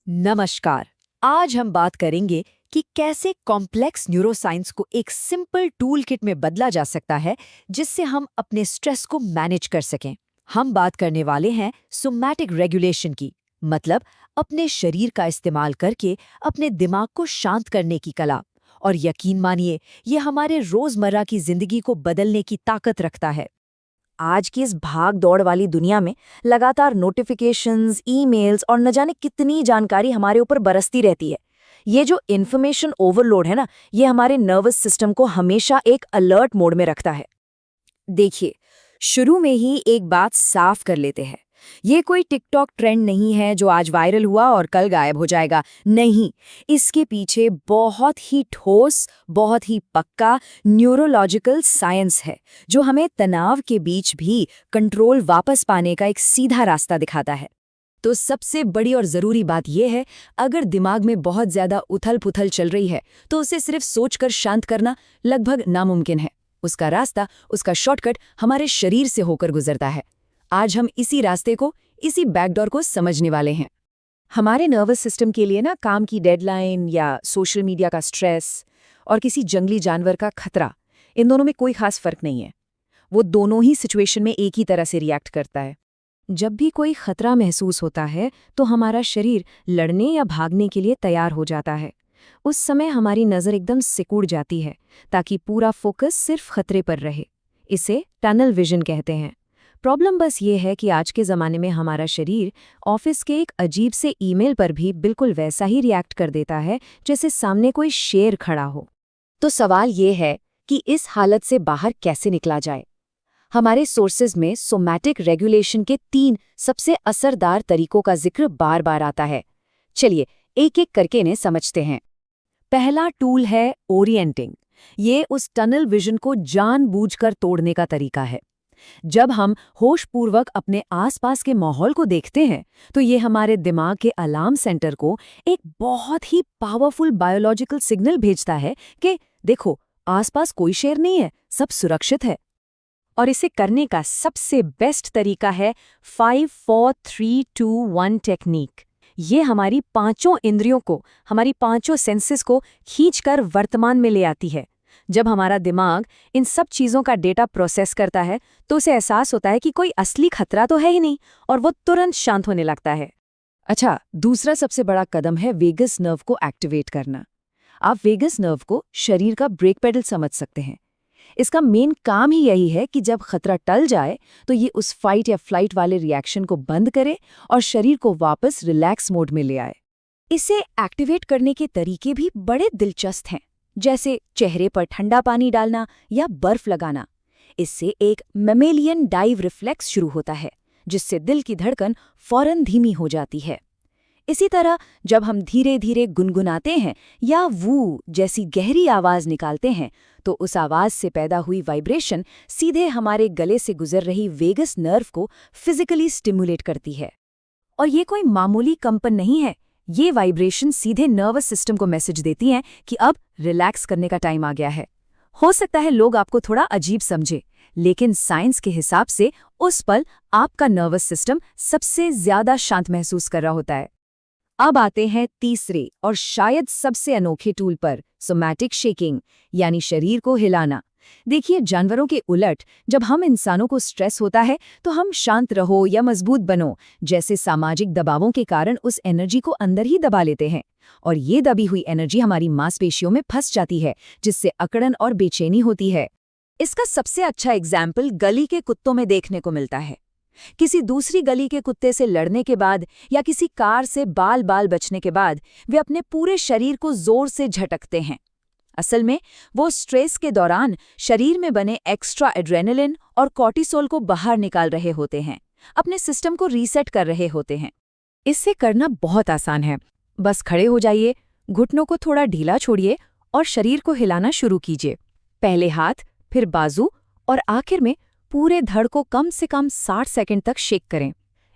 नमस्कार। आज हम बात करेंगे कि कैसे कॉम्प्लेक्स न्यूरोसाइंस को एक सिंपल टूल किट में बदला जा सकता है जिससे हम अपने स्ट्रेस को मैनेज कर सकें। हम बात करने वाले हैं सोमैटिक रेगुलेशन की, मतलब अपने शरीर का इस्तेमाल करके अपने दिमाग को शांत करने की कला। और यकीन मानिए, ये हमारे रोजमर्रा की जिंदगी को बदलने की ताकत रखता है। आज की इस भाग दौड़ वाली दुनिया में लगातार नोटिफिकेशंस, ईमेल्स और न जाने कितनी जानकारी हमारे ऊपर बरसती रहती है। ये जो इन्फॉर्मेशन ओवरलोड है ना, ये हमारे नर्वस सिस्टम को हमेशा एक अलर्ट मोड में रखता है। देखिए, शुरू में ही एक बात साफ कर लेते हैं। ये कोई टिकटॉक ट्रेंड नहीं है जो आज वायरल हुआ और कल गायब हो जाएगा। नहीं, इसके पीछे बहुत ही ठोस, बहुत ही पक्का न्यूरोलॉजिकल साइंस है जो हमें तनाव के बीच भी कंट्रोल वापस पाने का एक सीधा रास्ता दिखाता है। तो सबसे बड़ी और ज़रूरी बात यह है, अगर दिमाग में बहुत ज़्यादा उथल-पुथल चल रही है तो उसे सिर्फ सोचकर शांत करना लगभग नामुमकिन है। उसका रास्ता, उसका शॉर्टकट हमारे शरीर से होकर गुजरता है। आज हम इसी रास्ते को, इसी बैकडोर को समझने वाले हैं। हमारे नर्वस सिस्टम के लिए ना काम की डेडलाइन या सोशल मीडिया का स्ट्रेस और किसी जंगली जानवर का खतरा, इन दोनों में कोई खास फर्क नहीं है। वो दोनों ही सिचुएशन में एक ही तरह से रिएक्ट करता है। जब भी कोई खतरा महसूस होता है तो हमारा शरीर लड़ने या भागने के लिए तैयार हो जाता है। उस समय हमारी नज़र एकदम सिकुड़ जाती है ताकि पूरा फोकस सिर्फ खतरे पर रहे। इसे टनल विजन कहते हैं। प्रॉब्लम बस ये है कि आज के ज़माने में हमारा शरीर ऑफिस के एक अजीब से ईमेल पर भी बिल्कुल वैसा ही रिएक्ट कर देता है जैसे सामने कोई शेर खड़ा हो। तो सवाल ये है कि इस हालत से बाहर कैसे निकला जाए। हमारे सोर्सेज में सोमैटिक रेगुलेशन के 3 सबसे असरदार तरीकों का जिक्र बार बार आता है। चलिए एक एक करके इन्हें समझते हैं। पहला टूल है ओरिएंटिंग। ये उस टनल विजन को जानबूझकर तोड़ने का तरीका है। जब हम होशपूर्वक अपने आसपास के माहौल को देखते हैं तो ये हमारे दिमाग के अलार्म सेंटर को एक बहुत ही पावरफुल बायोलॉजिकल सिग्नल भेजता है कि देखो, आसपास कोई शेर नहीं है, सब सुरक्षित है। और इसे करने का सबसे बेस्ट तरीका है 5 4 3 2 1 टेक्निक। ये हमारी पांचों इंद्रियों को, हमारी पांचों सेंसेस को खींचकर वर्तमान में ले आती है। जब हमारा दिमाग इन सब चीज़ों का डेटा प्रोसेस करता है तो उसे एहसास होता है कि कोई असली खतरा तो है ही नहीं, और वो तुरंत शांत होने लगता है। अच्छा, दूसरा सबसे बड़ा कदम है वेगस नर्व को एक्टिवेट करना। आप वेगस नर्व को शरीर का ब्रेक पेडल समझ सकते हैं। इसका मेन काम ही यही है कि जब खतरा टल जाए तो ये उस फाइट या फ्लाइट वाले रिएक्शन को बंद करे और शरीर को वापस रिलैक्स मोड में ले आए। इसे एक्टिवेट करने के तरीके भी बड़े दिलचस्प हैं, जैसे चेहरे पर ठंडा पानी डालना या बर्फ लगाना। इससे एक मैमेलियन डाइव रिफ्लेक्स शुरू होता है जिससे दिल की धड़कन फौरन धीमी हो जाती है। इसी तरह जब हम धीरे धीरे गुनगुनाते हैं या वू जैसी गहरी आवाज निकालते हैं तो उस आवाज से पैदा हुई वाइब्रेशन सीधे हमारे गले से गुजर रही वेगस नर्व को फिजिकली स्टिमुलेट करती है। और ये कोई मामूली कंपन नहीं है, ये वाइब्रेशन सीधे नर्वस सिस्टम को मैसेज देती हैं कि अब रिलैक्स करने का टाइम आ गया है। हो सकता है लोग आपको थोड़ा अजीब समझे, लेकिन साइंस के हिसाब से उस पल आपका नर्वस सिस्टम सबसे ज्यादा शांत महसूस कर रहा होता है। अब आते हैं तीसरे और शायद सबसे अनोखे टूल पर, सोमैटिक शेकिंग, यानी शरीर को हिलाना। देखिए, जानवरों के उलट जब हम इंसानों को स्ट्रेस होता है तो हम शांत रहो या मजबूत बनो जैसे सामाजिक दबावों के कारण उस एनर्जी को अंदर ही दबा लेते हैं, और ये दबी हुई एनर्जी हमारी मांसपेशियों में फंस जाती है जिससे अकड़न और बेचैनी होती है। इसका सबसे अच्छा एग्जाम्पल गली के कुत्तों में देखने को मिलता है। किसी दूसरी गली के कुत्ते से लड़ने के बाद या किसी कार से बाल बाल बचने के बाद वे अपने पूरे शरीर को जोर से झटकते हैं। असल में वो स्ट्रेस के दौरान शरीर में बने एक्स्ट्रा एड्रेनलिन और कॉर्टिसोल को बाहर निकाल रहे होते हैं, अपने सिस्टम को रीसेट कर रहे होते हैं। इससे करना बहुत आसान है। बस खड़े हो जाइए, घुटनों को थोड़ा ढीला छोड़िए और शरीर को हिलाना शुरू कीजिए। पहले हाथ, फिर बाजू और आखिर में पूरे धड़ को कम से कम 60 सेकंड तक शेक करें।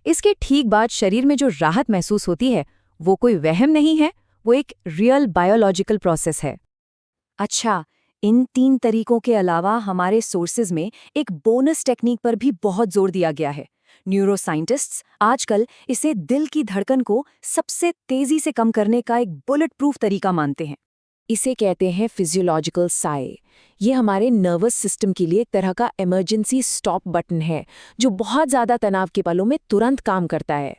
इसके ठीक बाद शरीर में जो राहत महसूस होती है वो कोई वहम नहीं है, वो एक रियल बायोलॉजिकल प्रोसेस है। अच्छा, इन 3 तरीकों के अलावा हमारे सोर्सेज में एक बोनस टेक्निक पर भी बहुत जोर दिया गया है न्यूरोसाइंटिस्ट्स आजकल इसे दिल की धड़कन को सबसे तेजी से कम करने का एक बुलेट प्रूफ तरीका मानते हैं। इसे कहते हैं फिजियोलॉजिकल साय। ये हमारे नर्वस सिस्टम के लिए एक तरह का इमरजेंसी स्टॉप बटन है जो बहुत ज़्यादा तनाव के पलों में तुरंत काम करता है।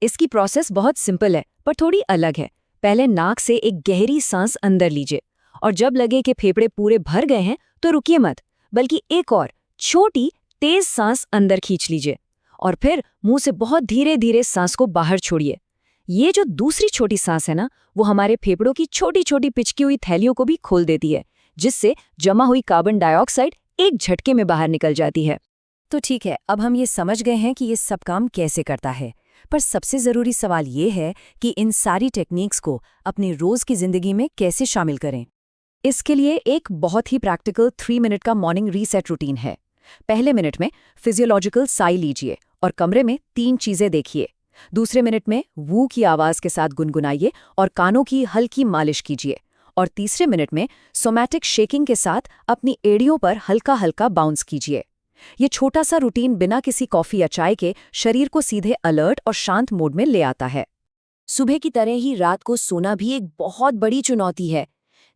इसकी प्रोसेस बहुत सिंपल है पर थोड़ी अलग है। पहले नाक से एक गहरी सांस अंदर लीजिए और जब लगे कि फेफड़े पूरे भर गए हैं तो रुकिए मत, बल्कि एक और छोटी तेज सांस अंदर खींच लीजिए और फिर मुंह से बहुत धीरे धीरे सांस को बाहर छोड़िए। ये जो दूसरी छोटी सांस है ना, वो हमारे फेफड़ों की छोटी छोटी पिचकी हुई थैलियों को भी खोल देती है, जिससे जमा हुई कार्बन डाइऑक्साइड एक झटके में बाहर निकल जाती है। तो ठीक है, अब हम ये समझ गए हैं कि ये सब काम कैसे करता है, पर सबसे ज़रूरी सवाल ये है कि इन सारी टेक्निक्स को अपनी रोज़ की ज़िंदगी में कैसे शामिल करें। इसके लिए एक बहुत ही प्रैक्टिकल 3 मिनट का मॉर्निंग रीसेट रूटीन है। पहले मिनट में फिजियोलॉजिकल साई लीजिए और कमरे में 3 चीज़ें देखिए। दूसरे मिनट में वू की आवाज़ के साथ गुनगुनाइए और कानों की हल्की मालिश कीजिए। और तीसरे मिनट में सोमैटिक शेकिंग के साथ अपनी एड़ियों पर हल्का हल्का बाउंस कीजिए। ये छोटा सा रूटीन बिना किसी कॉफ़ी या चाय के शरीर को सीधे अलर्ट और शांत मोड में ले आता है। सुबह की तरह ही रात को सोना भी एक बहुत बड़ी चुनौती है।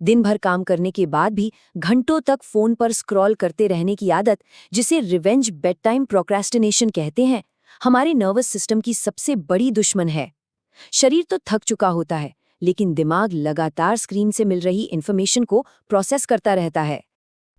दिन भर काम करने के बाद भी घंटों तक फोन पर स्क्रॉल करते रहने की आदत, जिसे रिवेंज बेड टाइम प्रोक्रेस्टिनेशन कहते हैं, हमारे नर्वस सिस्टम की सबसे बड़ी दुश्मन है। शरीर तो थक चुका होता है, लेकिन दिमाग लगातार स्क्रीन से मिल रही इन्फॉर्मेशन को प्रोसेस करता रहता है।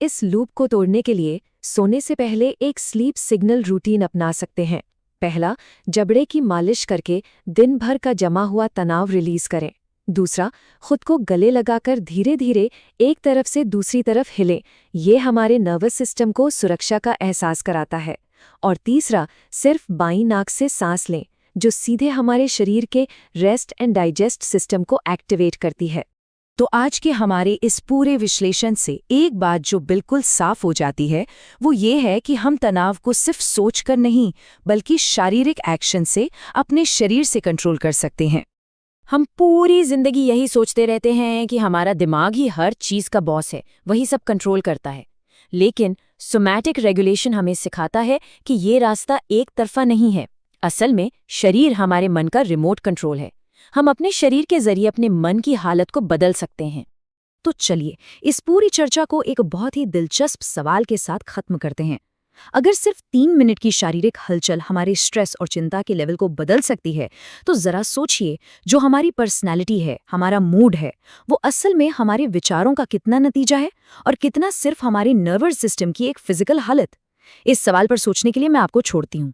इस लूप को तोड़ने के लिए सोने से पहले एक स्लीप सिग्नल रूटीन अपना सकते हैं। पहला, जबड़े की मालिश करके दिन भर का जमा हुआ तनाव रिलीज करें। दूसरा, खुद को गले लगाकर धीरे धीरे एक तरफ से दूसरी तरफ हिले। ये हमारे नर्वस सिस्टम को सुरक्षा का एहसास कराता है। और तीसरा, सिर्फ बाईं नाक से सांस लें, जो सीधे हमारे शरीर के रेस्ट एंड डाइजेस्ट सिस्टम को एक्टिवेट करती है। तो आज के हमारे इस पूरे विश्लेषण से एक बात जो बिल्कुल साफ हो जाती है, वो ये है कि हम तनाव को सिर्फ सोचकर नहीं, बल्कि शारीरिक एक्शन से अपने शरीर से कंट्रोल कर सकते हैं। हम पूरी जिंदगी यही सोचते रहते हैं कि हमारा दिमाग ही हर चीज का बॉस है, वही सब कंट्रोल करता है। लेकिन सोमैटिक रेगुलेशन हमें सिखाता है कि ये रास्ता एक तरफा नहीं है। असल में शरीर हमारे मन का रिमोट कंट्रोल है। हम अपने शरीर के जरिए अपने मन की हालत को बदल सकते हैं। तो चलिए इस पूरी चर्चा को एक बहुत ही दिलचस्प सवाल के साथ खत्म करते हैं। अगर सिर्फ 3 मिनट की शारीरिक हलचल हमारे स्ट्रेस और चिंता के लेवल को बदल सकती है, तो जरा सोचिए, जो हमारी पर्सनैलिटी है, हमारा मूड है, वो असल में हमारे विचारों का कितना नतीजा है और कितना सिर्फ हमारे नर्वस सिस्टम की एक फिजिकल हालत। इस सवाल पर सोचने के लिए मैं आपको छोड़ती हूँ।